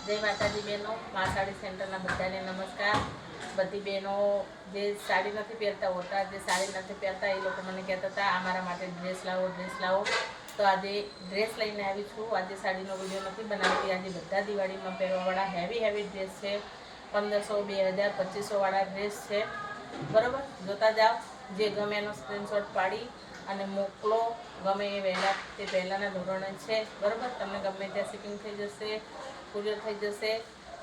જય માતાજી બહેનો, મા સાડી સેન્ટરના બધાને નમસ્કાર. બધી બહેનો જે સાડી નથી પહેરતા હોતા, જે સાડી નથી પહેરતા એ લોકો મને કહેતા હતા અમારા માટે ડ્રેસ લાવો, ડ્રેસ લાવો. તો આજે ડ્રેસ લઈને આવી છું. આજે સાડીનો વિડીયો નથી બનાવતી. આજે બધા દિવાળીમાં પહેરવાવાળા હેવી હેવી ડ્રેસ છે. 1500, 2000, 2500 વાળા ડ્રેસ છે. બરાબર, જોતા જાઓ. જે ગમે એનો સ્ક્રીનશોટ પાડી અને મોકલો. ગમે એ વહેલા તે પહેલાંના ધોરણે છે. બરાબર, તમને ગમે ત્યાં શિપિંગ થઈ જશે, કુરિયર થઈ જશે.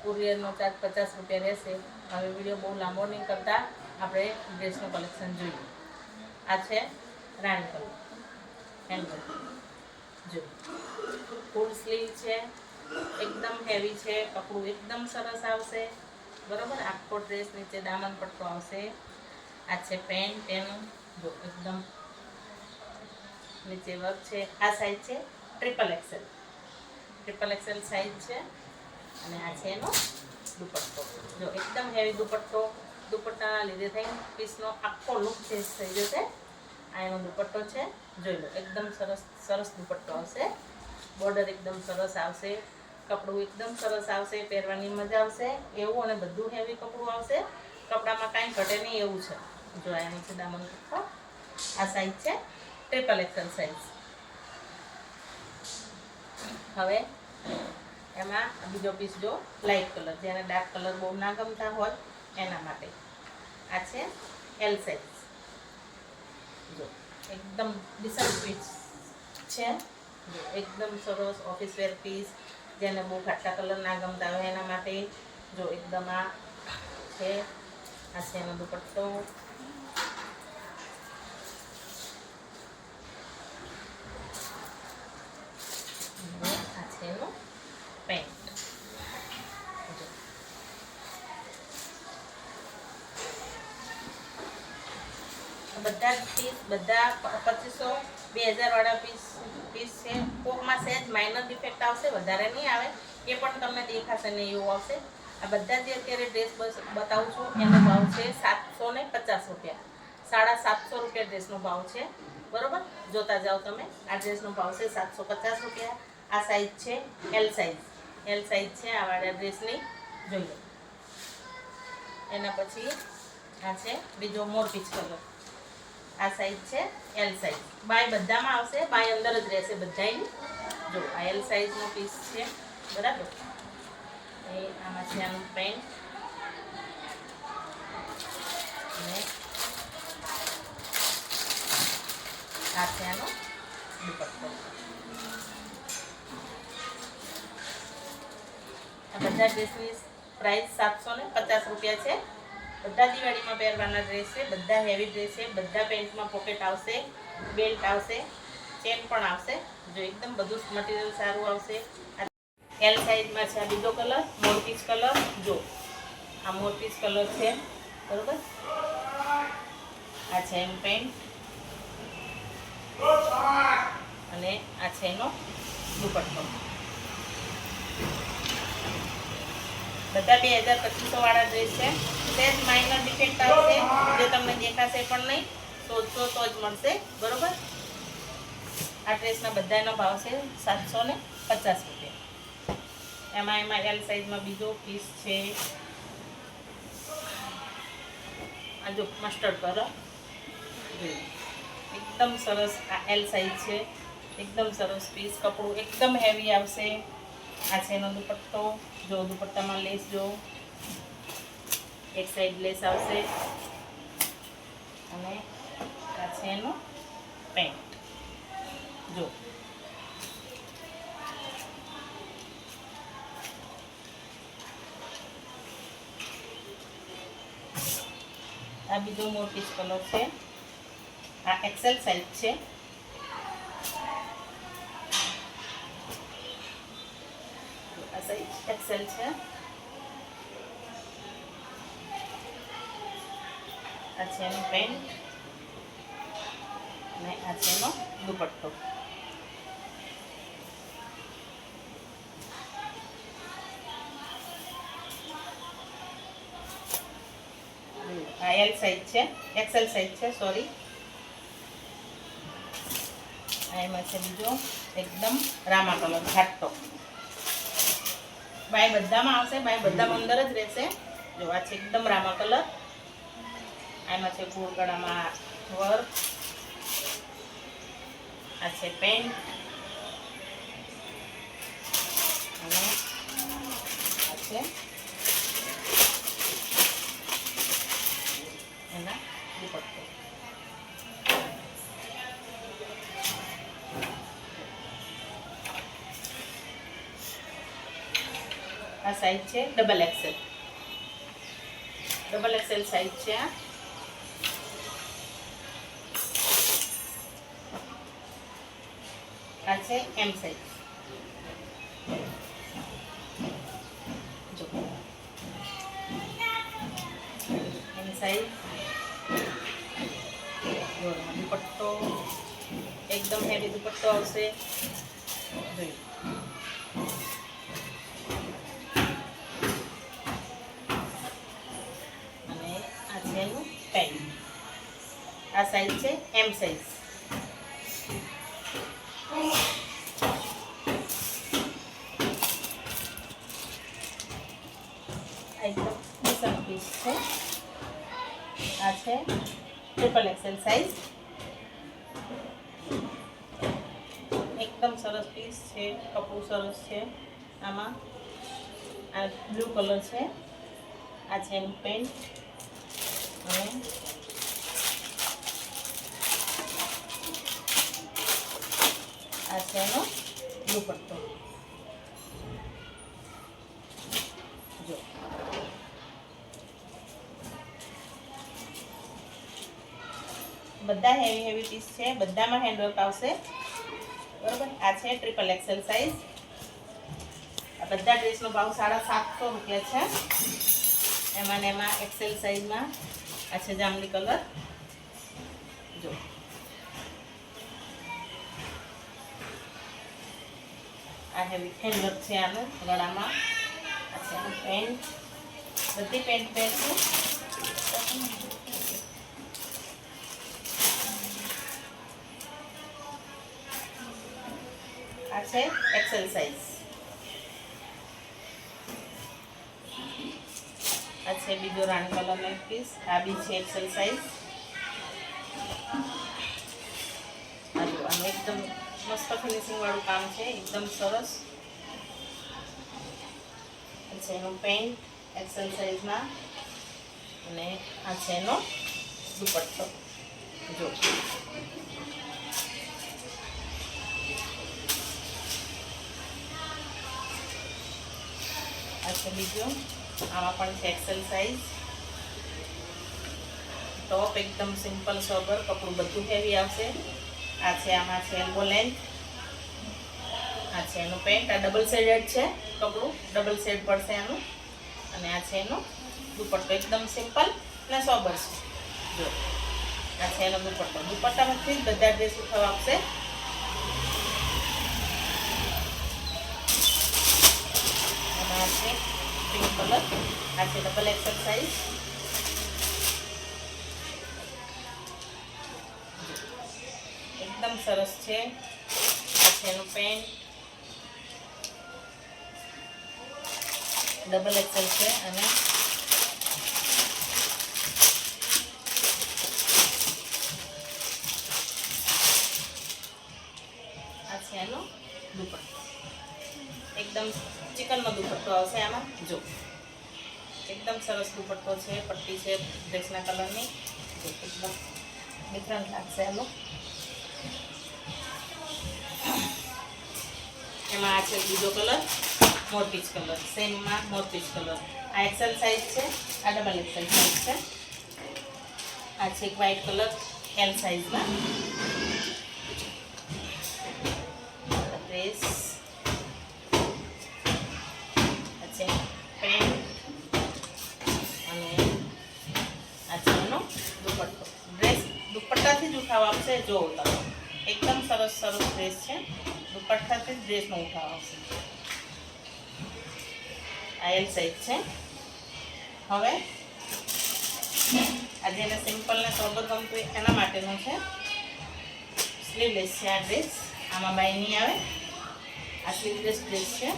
કુરિયરનો ચાર્જ 50 રૂપિયા રહેશે. હવે વિડીયો બહુ લાંબો નહીં કરતા આપણે ડ્રેસનું કલેક્શન જોઈએ. આ છે રાણી કલર હેન્ડવર્ક, જો ફૂલ સ્લીવ છે, એકદમ હેવી છે. કપડું એકદમ સરસ આવશે. બરાબર, આખો ડ્રેસ નીચે દામન પટ્ટો આવશે. આ છે પેન્ટ એનું, જો એકદમ નીચે વર્ક છે. આ સાઈઝ છે ટ્રિપલ એક્સેલ સાઈઝ છે. અને આ છે એનો દુપટ્ટો, જો એકદમ હેવી દુપટ્ટો. દુપટ્ટાના લીધે થઈ પીસનો આખો લુક ચેન્જ થઈ જશે. આ એનો દુપટ્ટો છે, જોઈ લો. એકદમ સરસ દુપટ્ટો આવશે. બોર્ડર એકદમ સરસ આવશે. કપડું એકદમ સરસ આવશે. પહેરવાની મજા આવશે એવું, અને બધું હેવી કપડું આવશે. કપડામાં કાંઈ ઘટે નહીં એવું છે. જો એની છે દામન પટ્ટો. આ સાઈઝ છે ટ્રિપલ એક્સેલ સાઈઝ. હવે એમાં બીજો પીસ જો લાઇટ કલર, જેને ડાર્ક કલર બહુ ના ગમતા હોય એના માટે. આ છે એલ સાઈઝ, જો એકદમ ડિસન્ટ પીસ છે. જો એકદમ સરસ ઓફિસ વેર પીસ, જેને બહુ ઘાટા કલર ના ગમતા હોય એના માટે. જો એકદમ આ છે. આ છે એનો દુપટ્ટો. આ છે એનો પેન્ટ. બધા પીસ બધા 2500, 2000 વાળા પીસ છે. કોકમાં સહેજ માઇનર ડિફેક્ટ આવશે, વધારે નહીં આવે. એ પણ તમને દેખાશે ને એવું આવશે. આ બધા જે અત્યારે ડ્રેસ બતાવું છું એનો ભાવ છે 750 રૂપિયા. 750 રૂપિયા ડ્રેસનો ભાવ છે. બરોબર, જોતા જાઓ તમે. આ ડ્રેસનો ભાવ છે 750 રૂપિયા. આ સાઈઝ છે એલ સાઈઝ છે આ વાળા ડ્રેસની, જોઈ લો. એના પછી આ છે બીજો મોરપીચ કલર. આ સાઈઝ છે એલ સાઈઝ. બાય બધામાં આવશે, બાય અંદર જ રહેશે બધાની. જો આ એલ સાઈઝનો પીસ છે. બરાબર, એ આમાં છે આનું પેન્ટ. અને આ છે આનો દુપટ્ટો. આ બધા ડ્રેસની પ્રાઇસ 750 રૂપિયા છે. બધા દિવાળીમાં પહેરવાના ડ્રેસ છે. બધા હેવી ડ્રેસ છે. બધા પેન્ટમાં પોકેટ આવશે, બેલ્ટ આવશે, ચેન પણ આવશે. જો એકદમ બધું મટીરિયલ સારું આવશે. એલ સાઈઝમાં છે આ બીજો કલર, મોરપીચ કલર. જો આ મોરપીચ કલર છે. બરોબર, આ છે એનું પેન્ટ. અને આ છે એનો દુપટ્ટો. બધા 2000-2500 વાળા ડ્રેસ છે. સહેજ માઇનર ડિફેક્ટ આવશે, જે તમને દેખાશે પણ નહીં. શોધશો તો જ મળશે. બરોબર, આ ડ્રેસના બધાનો ભાવ છે 750 રૂપિયા. એમાં એલ સાઈઝમાં બીજો પીસ છે. આ જો મસ્ટર્ડ કલર, એકદમ સરસ. આ એલ સાઈઝ છે. એકદમ સરસ પીસ. કપડું એકદમ હેવી આવશે. આ છે એનો દુપટ્ટો. જો દુપટ્ટામાં લેસ, જો એક સાઈડ લેસ આવશે. અને આ છે એનું પેન્ટ. જો આ બીજો મોરપીચ કલર છે. આ એક્સેલ સાઈઝ છે. આ સાઈઝ એક્સેલ છે. આ છે એનું પેન્ટ. અને આ છે એનો દુપટ્ટો. આ એલ સાઈઝ છે, એક્સેલ સાઈઝ છે, સોરી. એમાં છે બીજો એકદમ રામા કલર ઘાટો. બાય બધામાં આવશે, બાય બધામાં અંદર જ રહેશે. જો આ છે એકદમ રામા કલર, આમાં છે ગોળ ગળામાં વર્ક, આ છે પેન્ટ અને આ છે એના દુપટ્ટો. આ સાઈઝ છે double XL, double XL size છે. આ છે એમ સાઈઝ. જો એમ સાઈઝ, દુપટ્ટો એકદમ હેવી દુપટ્ટો આવશે. જોઈ અને આ છે એનું પેન્ટ. આ સાઈઝ છે એમ સાઈઝ. એકદમ ડિસન્ટ પીસ છે. આ છે ટ્રિપલ એક્સેલ સાઈઝ. એકદમ સરસ પીસ છે, કપડું સરસ છે. આમાં આ બ્લુ કલર છે. આ છે એનું પેન્ટ અને આ છે એનો દુપટ્ટો. જો બધા હેવી હેવી પીસ છે, બધામાં હેન્ડવર્ક આવશે. બરોબર. આ છે ટ્રિપલ એક્સેલ સાઈઝ. આ બધા ડ્રેસનો ભાવ 750 રૂપિયા છે. એમાં ને એમાં એક્સેલ સાઈઝમાં આ છે જાંબલી કલર. જો આ હેવી હેન્ડવર્ક છે આનું ગળામાં. આ છે આનું પેન્ટ, બધી પેન્ટ છે. આ છે એક્સેલ સાઈઝ. આ છે બીજો રાણી કલરનો એક પીસ. આ બી છે એક્સેલ સાઈઝ. આ જો આનું એકદમ મસ્ત ફિનિશિંગ વાળું કામ છે, એકદમ સરસ. આ છે એનું પેન્ટ એક્સેલ સાઈઝમાં અને આ છે એનો દુપટ્ટો. જો આ છે બીજો. આમાં પણ છે એક્સેલ સાઈઝ. ટોપ એકદમ સિમ્પલ સોબર, કપડું બધું હેવી આવશે. આ છે આમાં છે એલ્બો લેન્થ. આ છે એનું પેન્ટ. આ ડબલ શેડેડ છે કપડું, ડબલ શેડ પડશે આનું. અને આ છે એનો દુપટ્ટો, એકદમ સિમ્પલ અને સોબર છે. જો આ છે એનો દુપટ્ટો. દુપટ્ટામાંથી જ બધા ડ્રેસ ઉઠાવ આપશે. આ છે પિંક કલર. આ છે ડબલ એક્સેલ સાઈઝ. એકદમ સરસ છે. આ છે એનું પેન્ટ, ડબલ એક્સેલ છે અને આ છે એનો દુપટ્ટો. એકદમ ચિકનનો દુપટ્ટો આવશે આમાં. જો એકદમ સરસ દુપટ્ટો છે, પટ્ટી છે ડ્રેસના કલરની. એકદમ ડિફરન્ટ લાગશે આનું. એમાં આ છે બીજો કલર મોરપીચ કલર, સેમમાં મોરપીચ કલર. આ એક્સેલ સાઈઝ છે, આ ડબલ એક્સેલ સાઈઝ છે. આ છે એક વ્હાઈટ કલર એલ સાઈઝમાં ડ્રેસ. આ છે પેન્ટ અને આ છે એનો દુપટ્ટો. ડ્રેસ દુપટ્ટાથી જ ઉઠાવ આપશે. જો તમે એકદમ સરસ સરસ ડ્રેસ છે, દુપટ્ટાથી જ ડ્રેસનો ઉઠાવ આવશે. આ એલ સાઈઝ છે. હવે આ જેને સિમ્પલ ને સોબર ગમતું એના માટેનું છે. સ્લીવલેસ છે આ ડ્રેસ. આમાં બાય નહીં આવે. આ સ્લીવલેસ ડ્રેસ છે.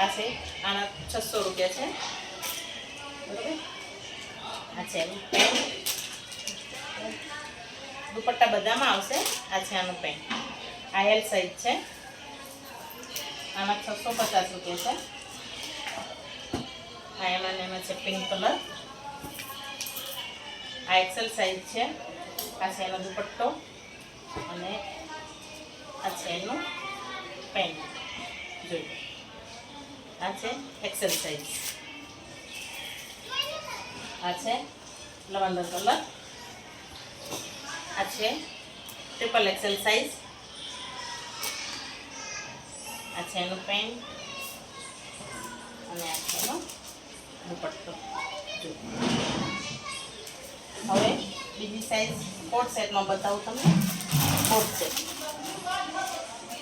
આ છે આના 600 રૂપિયા છે, બરાબર. આ છે એનું પેન્ટ, દુપટ્ટા બધામાં આવશે. આ છે આનું પેન્ટ, આ એલ સાઈઝ છે, આના 650 રૂપિયા છે. આ એમાં છે પિંક કલર, આ એક્સેલ સાઈઝ છે. આ છે એનો દુપટ્ટો અને આ છે એનું પેન્ટ. જોઈ, આ છે એક્સેલ સાઈઝ. આ છે લવંડર કલર, આ છે ટ્રિપલ એક્સેલ સાઈઝ. આ છે એનું પેન્ટ અને આ છે એનો દુપટ્ટો. જો હવે બીજી સાઈઝ કોટ સેટમાં બતાવું તમને. કોટ સેટ,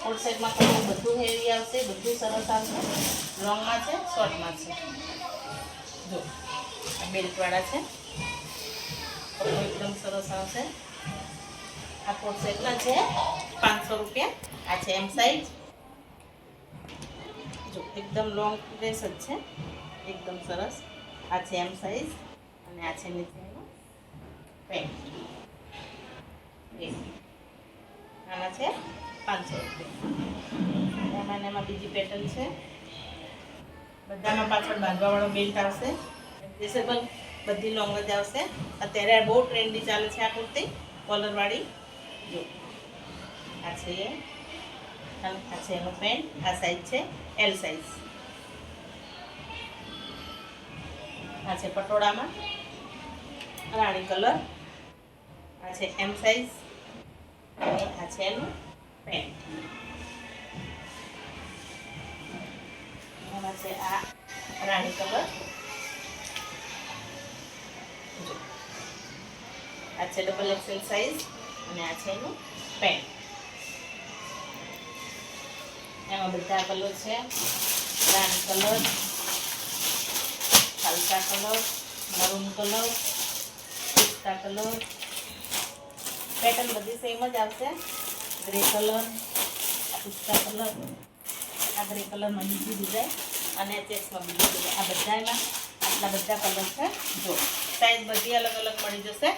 કોટ સેટમાં થોડું બધું હેવી આવશે, બધું સરસ આવશે. લોંગમાં છે, શોર્ટમાં છે. જો આ બેલ્ટવાળા છે, કપડું એકદમ સરસ આવશે. આ કોટ સેટના છે 500 રૂપિયા. આ છે એમ સાઈઝ. જો એકદમ લોંગ ડ્રેસ જ છે, એકદમ સરસ. આ છે એમ સાઈઝ અને આ છે નીચેનું પેન્ટ. આના છે 500 રૂપિયા. એમાં બીજી પેટર્ન છે, બધામાં પાછળ બાંધવાવાળો બેલ્ટ આવશે. એડજસ્ટેબલ બધી લોંગ જ આવશે. અત્યારે બહુ ટ્રેન્ડી ચાલે છે આ કુર્તી કોલરવાળી. જો આ છે એ, આ છે એનું પેન્ટ. આ સાઈઝ છે એલ સાઈઝ. આ છે પટોળામાં રાણી કલર. આ છે એમ સાઈઝ અને આ છે એનું પેન્ટ. એમાં છે આ રાણી કલર. આ છે ડબલ એક્સેલ સાઈઝ અને આ છે એનું પેન્ટ. એમાં બધા કલર છે, રાણી કલર, ખાલસા કલર, મરૂન કલર, પિસ્તા કલર. પેટર્ન બધી સેમ જ આવશે. ગ્રે કલર, પિસ્તા કલર, આ ગ્રે કલરમાં બીજી ડિઝાઇન અને ચેક્સમાં બીજી ડિઝાઇન. આ બધામાં આટલા બધા કલર છે. જો સાઈઝ બધી અલગ અલગ મળી જશે.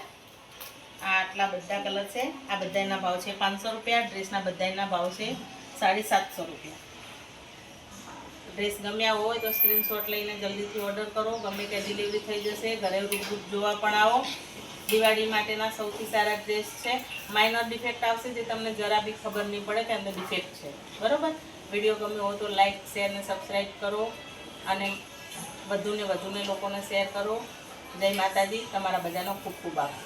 આ આટલા બધા કલર છે. આ બધાના ભાવ છે 500 રૂપિયા. ડ્રેસના બધાના ભાવ છે 750 રૂપિયા. ડ્રેસ ગમ્યા હોય તો સ્ક્રીનશોટ લઈને જલ્દીથી ઓર્ડર કરો. ગમે ત્યાં ડિલિવરી થઈ જશે. ઘરે રૂબરૂ જોવા પણ આવો. દિવાળી માટેના સૌથી સારા ડ્રેસ છે. માઇનર ડિફેક્ટ આવશે જે તમને જરા બી ખબર નહીં પડે કે અંદર ડિફેક્ટ છે, બરાબર. વિડીયો ગમ્યો હોય તો લાઇક, શેર અને સબસ્ક્રાઈબ કરો અને વધુને લોકોને શેર કરો. જય માતાજી. તમારા બધાનો ખૂબ ખૂબ આભાર.